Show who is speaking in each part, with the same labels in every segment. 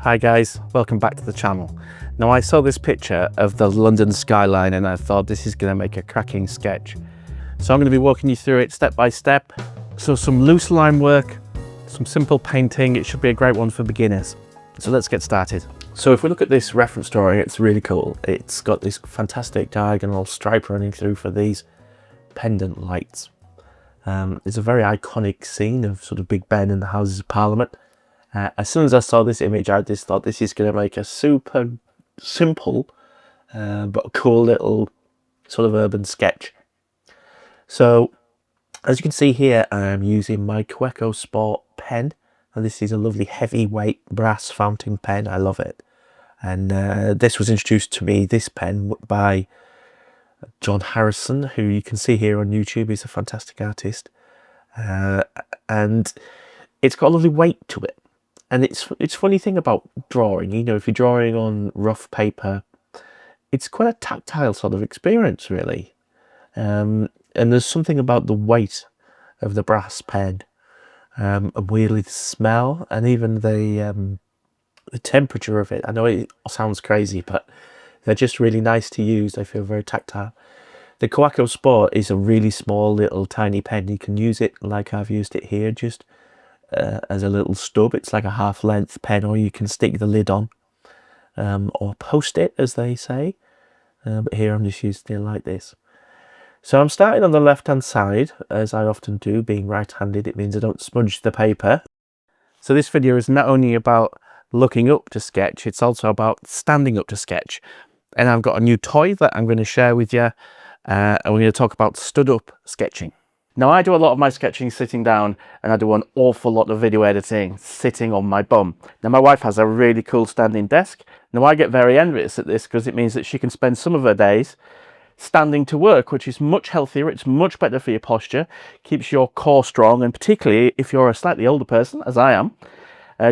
Speaker 1: Hi guys, welcome back to the channel. Now I saw this picture of the London skyline and I thought this is going to make a cracking sketch. So I'm going to be walking you through it step by step. So some loose line work, some simple painting, it should be a great one for beginners. So let's get started. So if we look at this reference drawing, it's really cool. It's got this fantastic diagonal stripe running through for these pendant lights. It's a very iconic scene of sort of Big Ben and the Houses of Parliament. As soon as I saw this image, I just thought this is going to make a super simple but cool little sort of urban sketch. So as you can see here, I'm using my FlexiSpot pen, and this is a lovely heavyweight brass fountain pen. I love it. And this was introduced to me, this pen, by John Harrison, who you can see here on YouTube. He's a fantastic artist, and it's got a lovely weight to it. And it's a funny thing about drawing, you know, if you're drawing on rough paper, it's quite a tactile sort of experience, really. And there's something about the weight of the brass pen, and weirdly the smell, and even the temperature of it. I know it sounds crazy, but they're just really nice to use. They feel very tactile. The FlexiSpot is a really small little tiny pen. You can use it like I've used it here, just as a little stub. It's like a half-length pen, or you can stick the lid on, or post it, as they say. But here I'm just using it like this. So I'm starting on the left-hand side, as I often do. Being right-handed, it means I don't smudge the paper. So this video is not only about looking up to sketch, it's also about standing up to sketch. And I've got a new toy that I'm going to share with you, and we're going to talk about stood-up sketching. Now, I do a lot of my sketching sitting down, and I do an awful lot of video editing sitting on my bum. Now, my wife has a really cool standing desk. Now, I get very envious at this because it means that she can spend some of her days standing to work, which is much healthier. It's much better for your posture, keeps your core strong, and particularly if you're a slightly older person, as I am,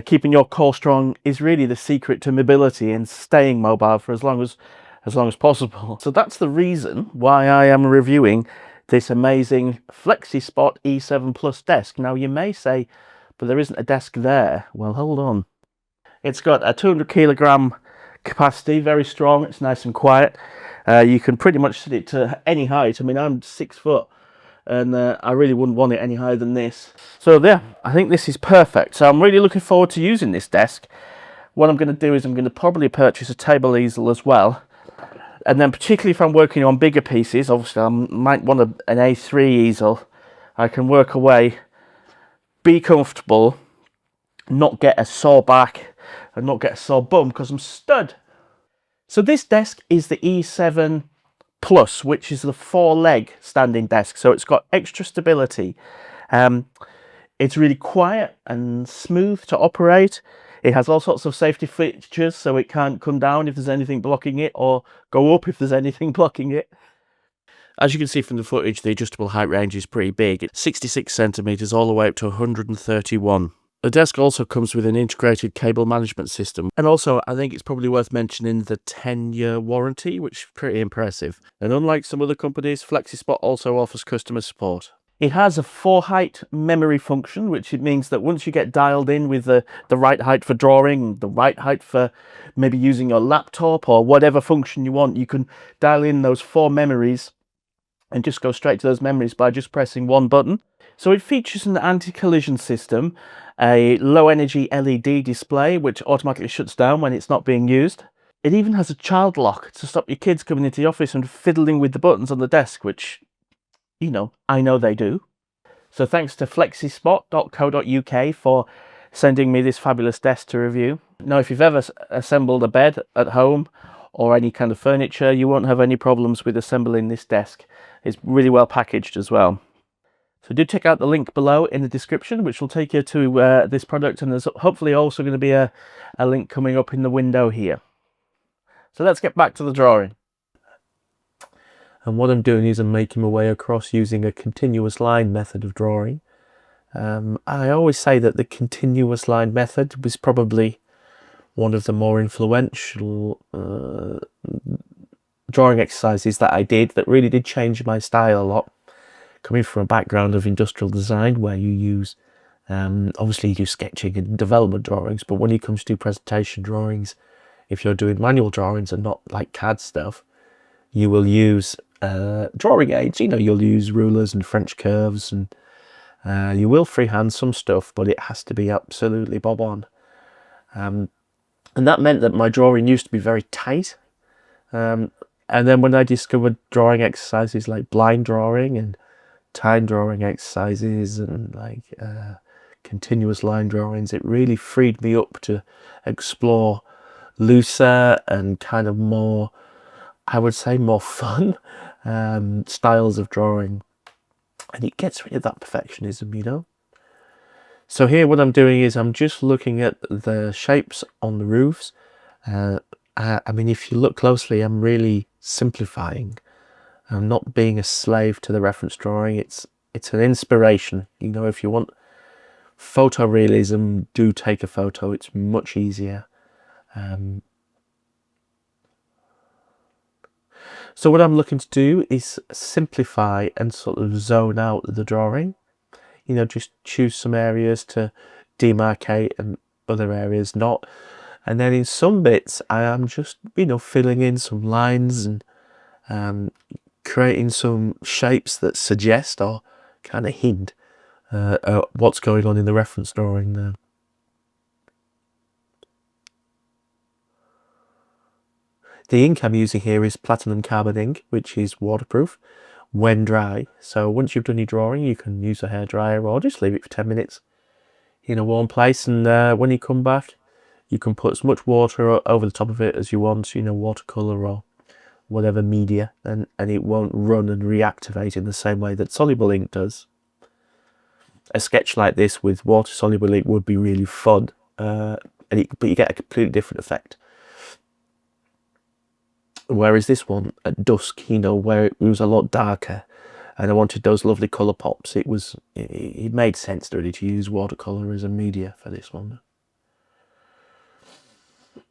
Speaker 1: keeping your core strong is really the secret to mobility and staying mobile for as long as possible. So that's the reason why I am reviewing this amazing FlexiSpot E7 Plus desk. Now you may say, but there isn't a desk there. Well, hold on. It's got a 200 kilogram capacity, very strong. It's nice and quiet. You can pretty much sit it to any height. I mean, I'm 6 foot, and I really wouldn't want it any higher than this. So yeah, I think this is perfect. So I'm really looking forward to using this desk. What I'm going to do is I'm going to probably purchase a table easel as well. And then particularly if I'm working on bigger pieces, obviously I might want an A3 easel. I can work away, be comfortable, not get a sore back and not get a sore bum because I'm stood. So this desk is the E7 Plus, which is the 4-leg standing desk. So it's got extra stability. It's really quiet and smooth to operate. It has all sorts of safety features, so it can't come down if there's anything blocking it, or go up if there's anything blocking it. As you can see from the footage, the adjustable height range is pretty big. It's 66 centimeters all the way up to 131. The desk also comes with an integrated cable management system. And also, I think it's probably worth mentioning the 10-year warranty, which is pretty impressive. And unlike some other companies, FlexiSpot also offers customer support. It has a 4-height memory function, which it means that once you get dialed in with the right height for drawing, the right height for maybe using your laptop or whatever function you want, you can dial in those 4 memories and just go straight to those memories by just pressing one button. So it features an anti-collision system, a low-energy LED display, which automatically shuts down when it's not being used. It even has a child lock to stop your kids coming into the office and fiddling with the buttons on the desk, which, you know, I know they do. So thanks to FlexiSpot.co.uk for sending me this fabulous desk to review. Now, if you've ever assembled a bed at home or any kind of furniture, you won't have any problems with assembling this desk. It's really well packaged as well. So do check out the link below in the description, which will take you to this product, and there's hopefully also going to be a link coming up in the window here. So let's get back to the drawing. And what I'm doing is I'm making my way across using a continuous line method of drawing. I always say that the continuous line method was probably one of the more influential drawing exercises that I did, that really did change my style a lot. Coming from a background of industrial design where you use Obviously you do sketching and development drawings, but when it comes to presentation drawings, if you're doing manual drawings and not like CAD stuff, you will use drawing aids. You know, you'll use rulers and French curves, and you will freehand some stuff, but it has to be absolutely bob on. And that meant that my drawing used to be very tight. And then when I discovered drawing exercises like blind drawing and time drawing exercises and like continuous line drawings, it really freed me up to explore looser and kind of more, I would say, more fun styles of drawing. And it gets rid of that perfectionism, you know. So here what I'm doing is I'm just looking at the shapes on the roofs. I mean, if you look closely, I'm really simplifying. I'm not being a slave to the reference drawing. It's an inspiration. You know, if you want photorealism, do take a photo. It's much easier. So what I'm looking to do is simplify and sort of zone out the drawing. You know, just choose some areas to demarcate and other areas not. And then in some bits, I am just, you know, filling in some lines and creating some shapes that suggest or kind of hint what's going on in the reference drawing there. The ink I'm using here is platinum carbon ink, which is waterproof when dry. So once you've done your drawing, you can use a hairdryer or just leave it for 10 minutes in a warm place. And when you come back, you can put as much water over the top of it as you want, you know, watercolour or whatever media, and it won't run and reactivate in the same way that soluble ink does. A sketch like this with water-soluble ink would be really fun, but you get a completely different effect. Whereas this one at dusk, you know, where it was a lot darker and I wanted those lovely colour pops, it made sense really to use watercolour as a media for this one.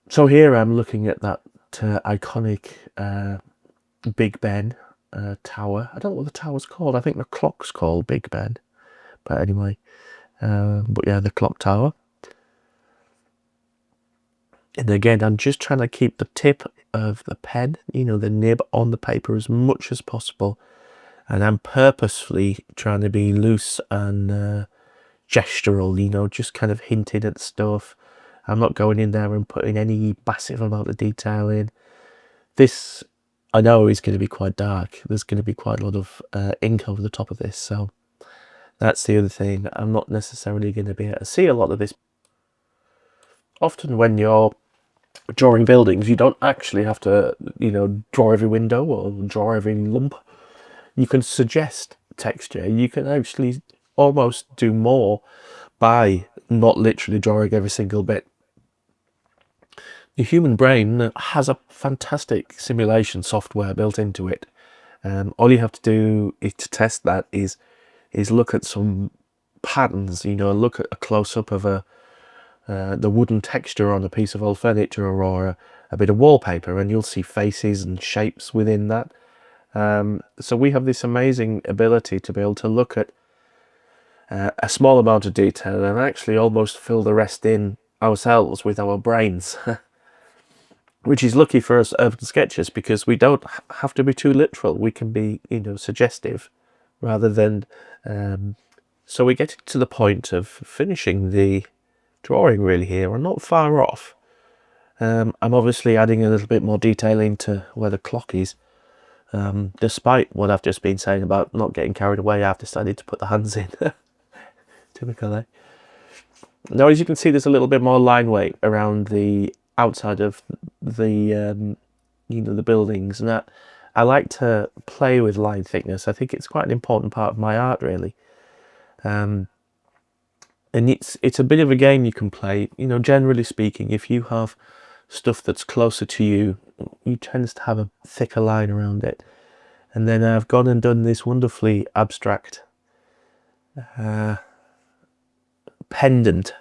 Speaker 1: So here I'm looking at that iconic Big Ben tower. I don't know what the tower's called. I think the clock's called Big Ben. But anyway, but yeah, the clock tower. And again, I'm just trying to keep the tip of the pen, you know, the nib on the paper as much as possible. And I'm purposefully trying to be loose and gestural, you know, just kind of hinting at stuff. I'm not going in there and putting any massive amount of detail in. This, I know, is going to be quite dark. There's going to be quite a lot of ink over the top of this. So that's the other thing. I'm not necessarily going to be able to see a lot of this. Often when you're drawing buildings, you don't actually have to, you know, draw every window or draw every lump. You can suggest texture. You can actually almost do more by not literally drawing every single bit. The human brain has a fantastic simulation software built into it. All you have to do to test that is look at some patterns, you know, look at a close-up of the wooden texture on a piece of old furniture or a bit of wallpaper, and you'll see faces and shapes within that. So we have this amazing ability to be able to look at a small amount of detail and actually almost fill the rest in ourselves with our brains. Which is lucky for us urban sketchers, because we don't have to be too literal. We can be, you know, suggestive rather than... So we're getting to the point of finishing the drawing really here. We're not far off. I'm obviously adding a little bit more detail into where the clock is. Despite what I've just been saying about not getting carried away, I've decided to put the hands in. Typical, eh? Now, as you can see, there's a little bit more line weight around the outside of the you know, the buildings, and that I like to play with line thickness. I think it's quite an important part of my art, really. And it's a bit of a game you can play. You know, generally speaking, if you have stuff that's closer to you, you tend to have a thicker line around it. And then I've gone and done this wonderfully abstract pendant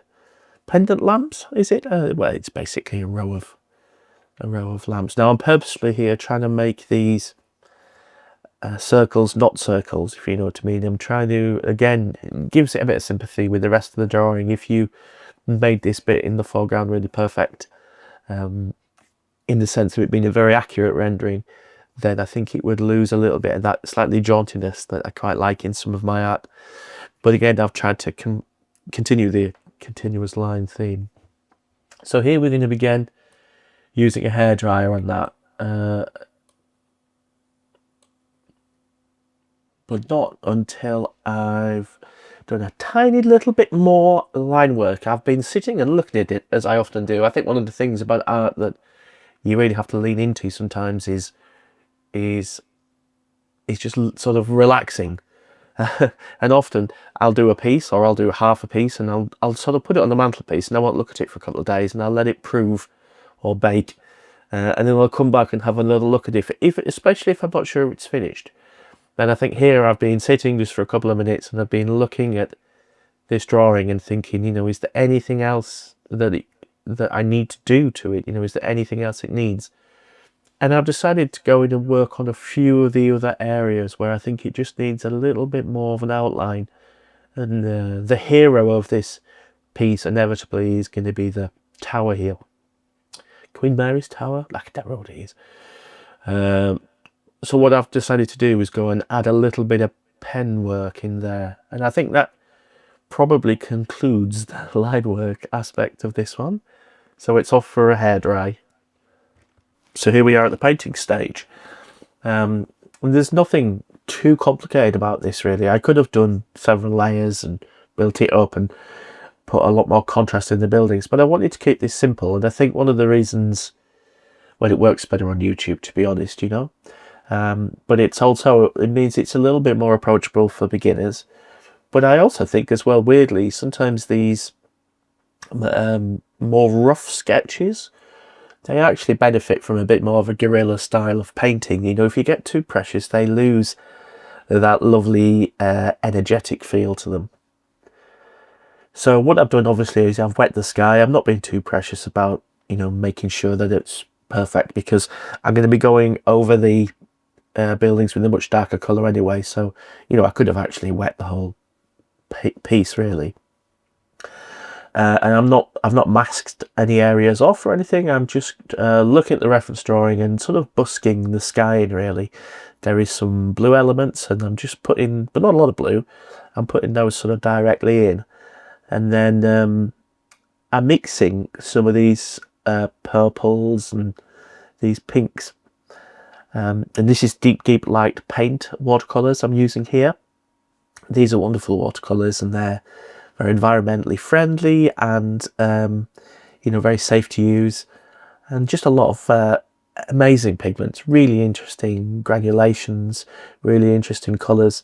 Speaker 1: lamps, is it? Well, it's basically a row of lamps. Now I'm purposely here trying to make these circles, not circles, if you know what I mean. I'm trying to, again, gives it a bit of sympathy with the rest of the drawing. If you made this bit in the foreground really perfect, in the sense of it being a very accurate rendering, then I think it would lose a little bit of that slightly jauntiness that I quite like in some of my art. But again, I've tried to continue the continuous line theme. So here we're going to begin using a hairdryer on that. But not until I've done a tiny little bit more line work. I've been sitting and looking at it, as I often do. I think one of the things about art that you really have to lean into sometimes is just sort of relaxing. And often I'll do a piece, or I'll do half a piece, and I'll sort of put it on the mantelpiece, and I won't look at it for a couple of days, and I'll let it prove or bake, and then I'll come back and have another look at it, especially if I'm not sure it's finished. And I think here I've been sitting just for a couple of minutes, and I've been looking at this drawing and thinking, you know, is there anything else that I need to do to it? You know, is there anything else it needs? And I've decided to go in and work on a few of the other areas where I think it just needs a little bit more of an outline. And the hero of this piece inevitably is going to be the tower here. Queen Mary's Tower, like that road it is. So what I've decided to do is go and add a little bit of pen work in there. And I think that probably concludes the line work aspect of this one. So it's off for a hairdry. So here we are at the painting stage. And there's nothing too complicated about this really. I could have done several layers and built it up and put a lot more contrast in the buildings, but I wanted to keep this simple. And I think one of the reasons, well, it works better on YouTube, to be honest, you know. But it means it's a little bit more approachable for beginners. But I also think as well, weirdly, sometimes these more rough sketches, they actually benefit from a bit more of a guerrilla style of painting. You know, if you get too precious, they lose that lovely energetic feel to them. So what I've done obviously is I've wet the sky. I've not been too precious about, you know, making sure that it's perfect, because I'm going to be going over the buildings with a much darker colour anyway. So, you know, I could have actually wet the whole piece really. And I've not masked any areas off or anything. I'm just looking at the reference drawing and sort of busking the sky in really. There is some blue elements, and I'm just putting, but not a lot of blue, I'm putting those sort of directly in. And then I'm mixing some of these purples and these pinks. And this is Deep Deep Light Paint watercolours I'm using here. These are wonderful watercolours, and they're very environmentally friendly and you know, very safe to use, and just a lot of amazing pigments, really interesting granulations, really interesting colours.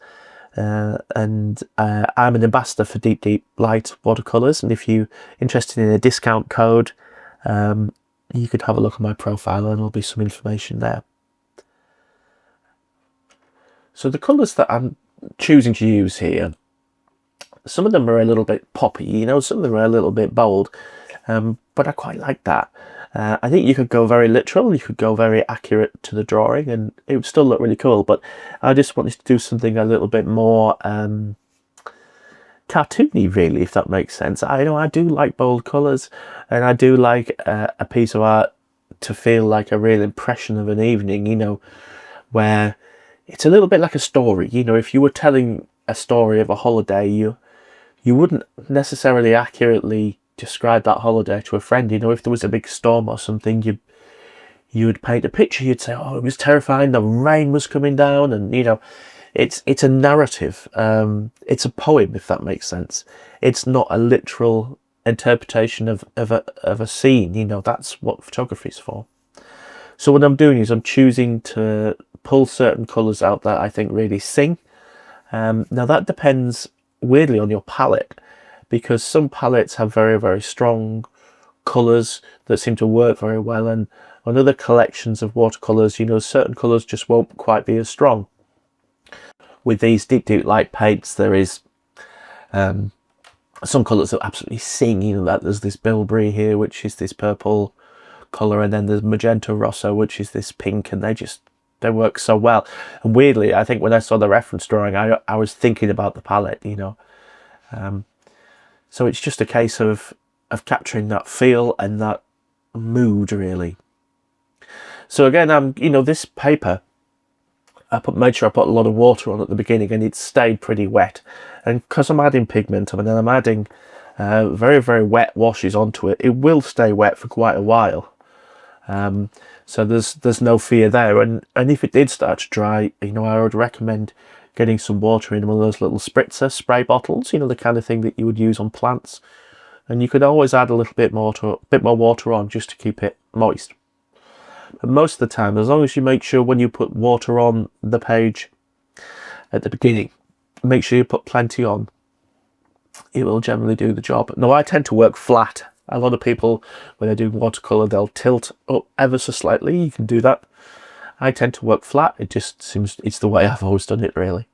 Speaker 1: And I'm an ambassador for Deep Deep Light Watercolours, and if you're interested in a discount code, you could have a look at my profile and there'll be some information there. So the colours that I'm choosing to use here, some of them are a little bit poppy, you know, some of them are a little bit bold, but I quite like that. I think you could go very literal, you could go very accurate to the drawing, and it would still look really cool, but I just wanted to do something a little bit more cartoony really, if that makes sense. I know I do like bold colours, and I do like a piece of art to feel like a real impression of an evening, you know, where it's a little bit like a story. You know, if you were telling a story of a holiday, you wouldn't necessarily accurately describe that holiday to a friend. You know, if there was a big storm or something, you would paint a picture. You'd say, oh, it was terrifying, the rain was coming down, and you know, it's a narrative. It's a poem, if that makes sense. It's not a literal interpretation of a scene. You know, that's what photography is for. So what I'm doing is I'm choosing to pull certain colours out that I think really sing. Now that depends weirdly on your palette, because some palettes have very, very strong colours that seem to work very well, and on other collections of watercolours, you know, certain colours just won't quite be as strong. With these Deep Deep Light paints, there is some colours that absolutely sing. You know, that there's this bilberry here, which is this purple colour, and then there's magenta rosso, which is this pink, and they just they work so well. And weirdly, I think when I saw the reference drawing, I was thinking about the palette, you know. So it's just a case of capturing that feel and that mood, really. So again, you know, this paper, made sure I put a lot of water on at the beginning, and it stayed pretty wet. And because I'm adding pigment and then I'm adding very, very wet washes onto it, it will stay wet for quite a while. So there's no fear there. And if it did start to dry, you know, I would recommend getting some water in one of those little spritzer spray bottles, you know, the kind of thing that you would use on plants. And you could always add a little bit more water on just to keep it moist. But most of the time, as long as you make sure when you put water on the page at the beginning, make sure you put plenty on, it will generally do the job. Now, I tend to work flat. A lot of people, when they do watercolour, they'll tilt up ever so slightly. You can do that. I tend to work flat. It just seems it's the way I've always done it, really.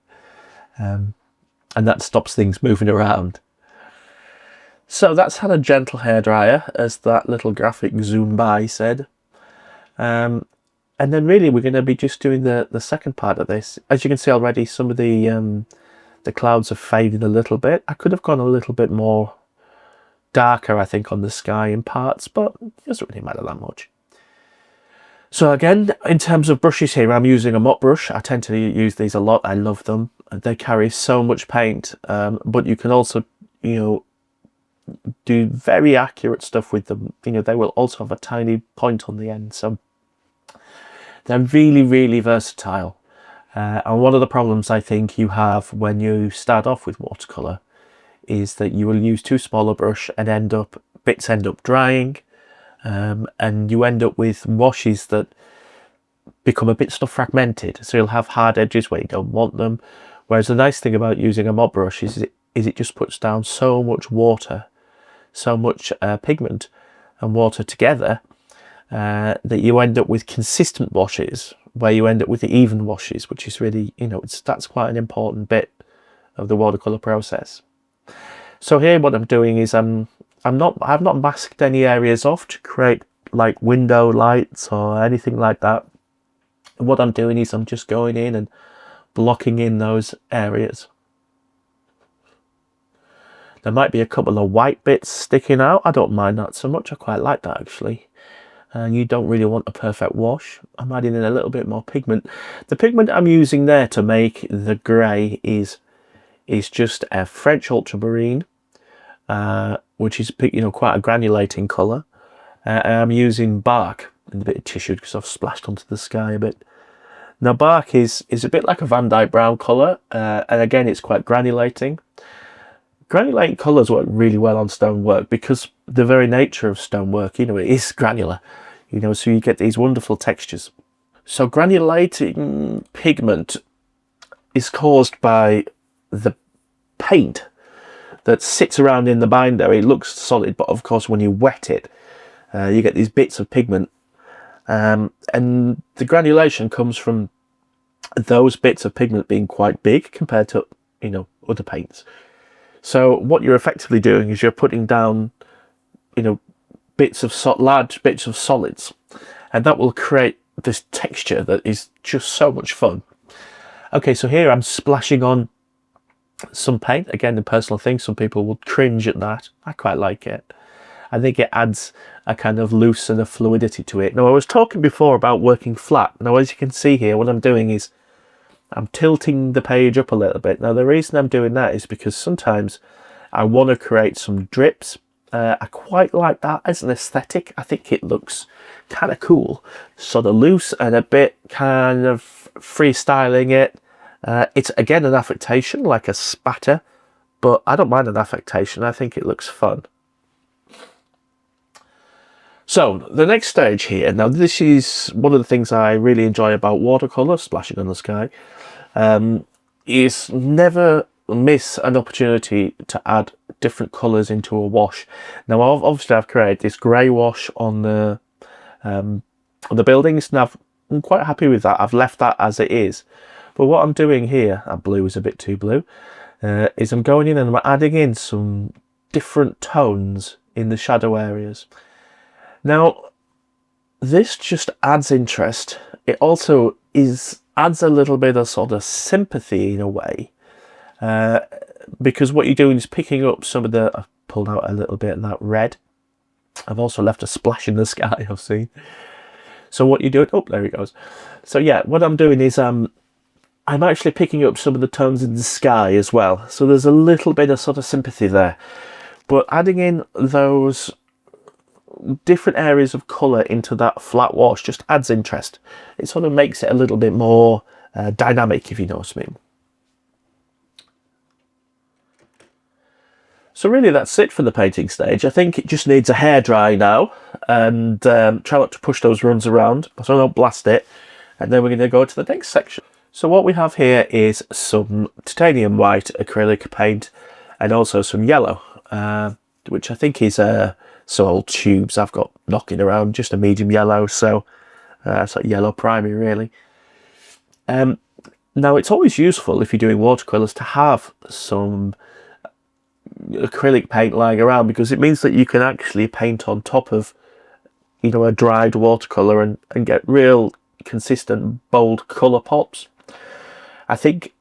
Speaker 1: And that stops things moving around. So that's had a gentle hairdryer, as that little graphic zoom by said. And then really we're going to be just doing the second part of this. As you can see already, some of the clouds have faded a little bit. I could have gone a little bit more darker, I think, on the sky in parts, but it doesn't really matter that much. So again, in terms of brushes here, I'm using a mop brush. I tend to use these a lot. I love them. They carry so much paint, but you can also, you know, do very accurate stuff with them. You know, they will also have a tiny point on the end, so they're really, really versatile. And one of the problems I think you have when you start off with watercolour is that you will use too small a brush and bits end up drying, and you end up with washes that become a bit stuff fragmented, so you'll have hard edges where you don't want them. Whereas the nice thing about using a mop brush is it just puts down so much water, so much pigment and water together, that you end up with consistent washes, where you end up with the even washes, which is really, you know, that's quite an important bit of the watercolour process. So here what I'm doing is I've not masked any areas off to create like window lights or anything like that. And what I'm doing is I'm just going in and blocking in those areas. There might be a couple of white bits sticking out. I don't mind that so much. I quite like that, actually. And you don't really want a perfect wash. I'm adding in a little bit more pigment. The pigment I'm using there to make the grey is just a French ultramarine, which is, you know, quite a granulating colour. I'm using bark and a bit of tissue because I've splashed onto the sky a bit. Now bark is a bit like a Van Dyke brown colour, and again it's quite granulating. Granulating colours work really well on stonework because the very nature of stonework, you know, it is granular, you know, so you get these wonderful textures. So granulating pigment is caused by the paint that sits around in the binder. It looks solid, but of course when you wet it, you get these bits of pigment, and the granulation comes from those bits of pigment being quite big compared to, you know, other paints. So what you're effectively doing is you're putting down, you know, large bits of solids, and that will create this texture that is just so much fun. Okay, so here I'm splashing on some paint. Again, a personal thing. Some people will cringe at that. I quite like it. I think it adds a kind of loose and a fluidity to it. Now, I was talking before about working flat. Now, as you can see here, what I'm doing is I'm tilting the page up a little bit. Now, the reason I'm doing that is because sometimes I want to create some drips. I quite like that as an aesthetic. I think it looks kind of cool, sort of loose and a bit kind of freestyling it. It's again an affectation, like a spatter, but I don't mind an affectation. I think it looks fun. So the next stage here, now this is one of the things I really enjoy about watercolour, splashing on the sky, is never miss an opportunity to add different colours into a wash. Now obviously I've created this grey wash on the buildings, and I'm quite happy with that. I've left that as it is. But what I'm doing here, blue is a bit too blue, is I'm going in and I'm adding in some different tones in the shadow areas. Now, this just adds interest. It also adds a little bit of sort of sympathy in a way, because what you're doing is picking up some of the, I've pulled out a little bit of that red. I've also left a splash in the sky, I've seen. So what you're doing, oh, there it goes. So yeah, what I'm doing is I'm actually picking up some of the tones in the sky as well. So there's a little bit of sort of sympathy there. But adding in those different areas of colour into that flat wash just adds interest. It sort of makes it a little bit more dynamic, if you know what I mean. So really that's it for the painting stage. I think it just needs a hairdry now, and try not to push those runs around so I don't blast it. And then we're going to go to the next section. So what we have here is some titanium white acrylic paint and also some yellow, which I think is some old tubes I've got knocking around, just a medium yellow, so it's like yellow primary really. Now it's always useful if you're doing watercolours to have some acrylic paint lying around, because it means that you can actually paint on top of, you know, a dried watercolour and get real consistent bold colour pops. I think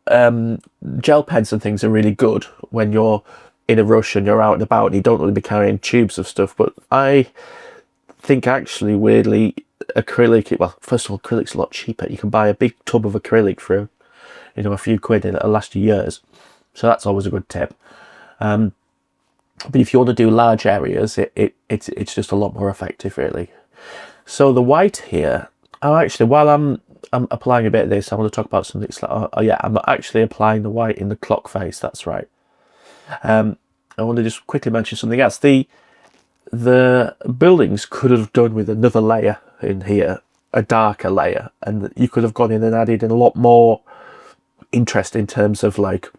Speaker 1: gel pens and things are really good when you're in a rush and you're out and about and you don't want to be carrying tubes of stuff, but I think actually weirdly acrylic, well, first of all, acrylic's a lot cheaper. You can buy a big tub of acrylic for, you know, a few quid and it'll last you years. So that's always a good tip. But if you want to do large areas, it's just a lot more effective, really. So the white here, actually, while I'm applying a bit of this, I want to talk about something. Oh yeah, I'm actually applying the white in the clock face. That's right. I want to just quickly mention something else. The buildings could have done with another layer in here, a darker layer, and you could have gone in and added in a lot more interest in terms of like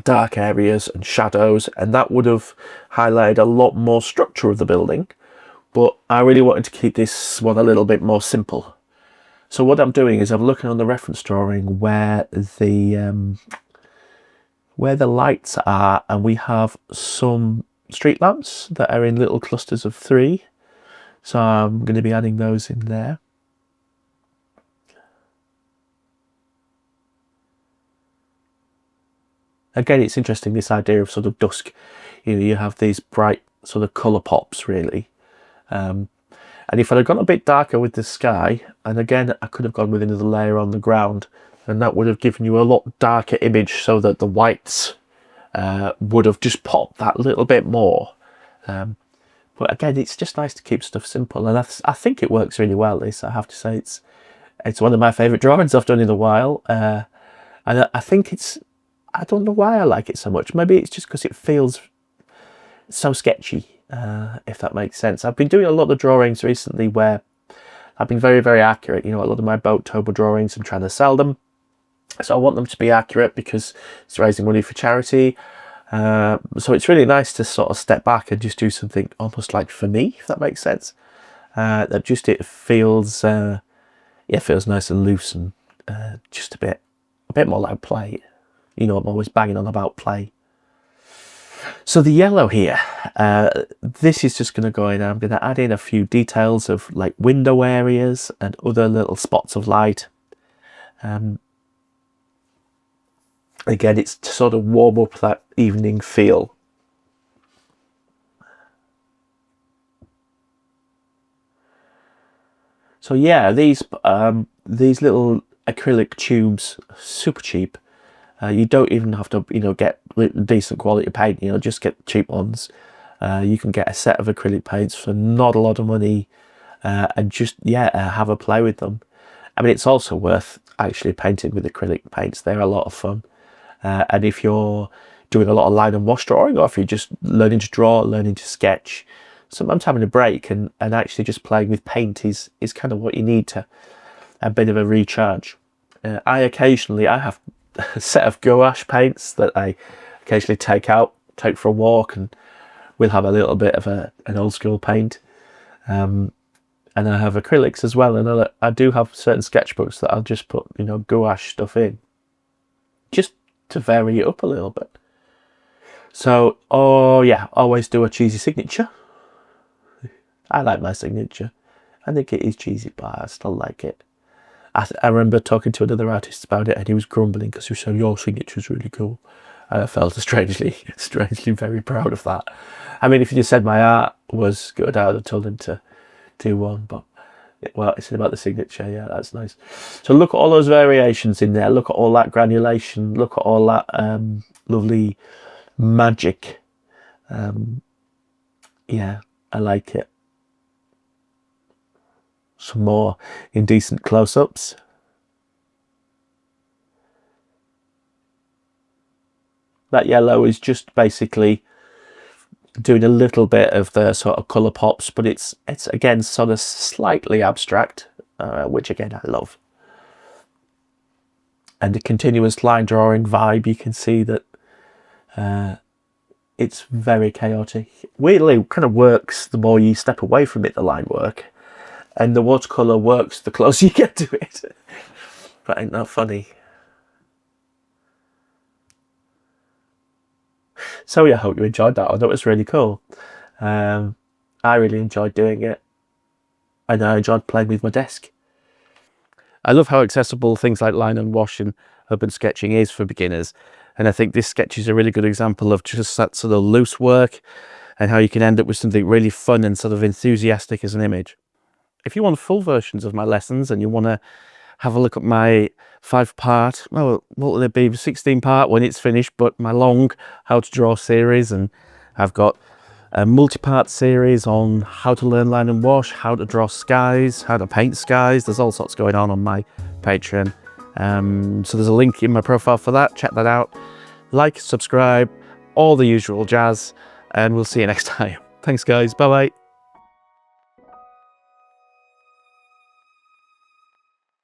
Speaker 1: dark areas and shadows, and that would have highlighted a lot more structure of the building. But I really wanted to keep this one a little bit more simple. So what I'm doing is I'm looking on the reference drawing where the lights are, and we have some street lamps that are in little clusters of 3. So I'm going to be adding those in there. Again, it's interesting, this idea of sort of dusk. You know, you have these bright sort of colour pops, really. And if I'd have gone a bit darker with the sky, and again, I could have gone with another layer on the ground, and that would have given you a lot darker image so that the whites would have just popped that little bit more. But again, it's just nice to keep stuff simple, and I think it works really well, this. I have to say, it's one of my favourite drawings I've done in a while. And I think I don't know why I like it so much. Maybe it's just because it feels so sketchy, if that makes sense. I've been doing a lot of drawings recently where I've been very, very accurate. You know, a lot of my Boattober drawings, I'm trying to sell them. So I want them to be accurate because it's raising money for charity. So it's really nice to sort of step back and just do something almost like for me, if that makes sense. That just, it feels, feels nice and loose and just a bit more like play. You know, I'm always banging on about play. So the yellow here, this is just going to go in. I'm going to add in a few details of like window areas and other little spots of light. Again, it's to sort of warm up that evening feel. So yeah, these little acrylic tubes, super cheap. You don't even have to, you know, get decent quality paint. You know, just get cheap ones. You can get a set of acrylic paints for not a lot of money, and just have a play with them. I mean, it's also worth actually painting with acrylic paints. They're a lot of fun. And if you're doing a lot of line and wash drawing, or if you're just learning to draw, learning to sketch, sometimes having a break and actually just playing with paint is kind of what you need to a bit of a recharge. I have a set of gouache paints that I occasionally take for a walk, and we'll have a little bit of an old school paint. And I have acrylics as well, and I do have certain sketchbooks that I'll just put, you know, gouache stuff in, just to vary it up a little bit. So, always do a cheesy signature. I like my signature. I think it is cheesy, but I still like it. I remember talking to another artist about it, and he was grumbling because he was saying, your signature's really cool. And I felt strangely very proud of that. I mean, if you just said my art was good, I would have told him to do one, but well, it's about the signature. Yeah, that's nice. So look at all those variations in there. Look at all that granulation. Look at all that lovely magic. Yeah, I like it. Some more indecent close-ups. That yellow is just basically doing a little bit of the sort of colour pops, but it's again sort of slightly abstract, which again I love. And a continuous line drawing vibe, you can see that it's very chaotic. Weirdly, it kind of works the more you step away from it, the line work. And the watercolour works the closer you get to it. But ain't that funny? So yeah, I hope you enjoyed that. I thought it was really cool. I really enjoyed doing it. And I enjoyed playing with my desk. I love how accessible things like line and wash and urban sketching is for beginners. And I think this sketch is a really good example of just that sort of loose work and how you can end up with something really fun and sort of enthusiastic as an image. If you want full versions of my lessons and you want to have a look at my 5-part, well, what will it be, 16-part when it's finished, but my long how to draw series, and I've got a multi-part series on how to learn line and wash, how to draw skies, how to paint skies. There's all sorts going on my Patreon. So there's a link in my profile for that. Check that out. Like, subscribe, all the usual jazz, and we'll see you next time. Thanks guys, bye bye.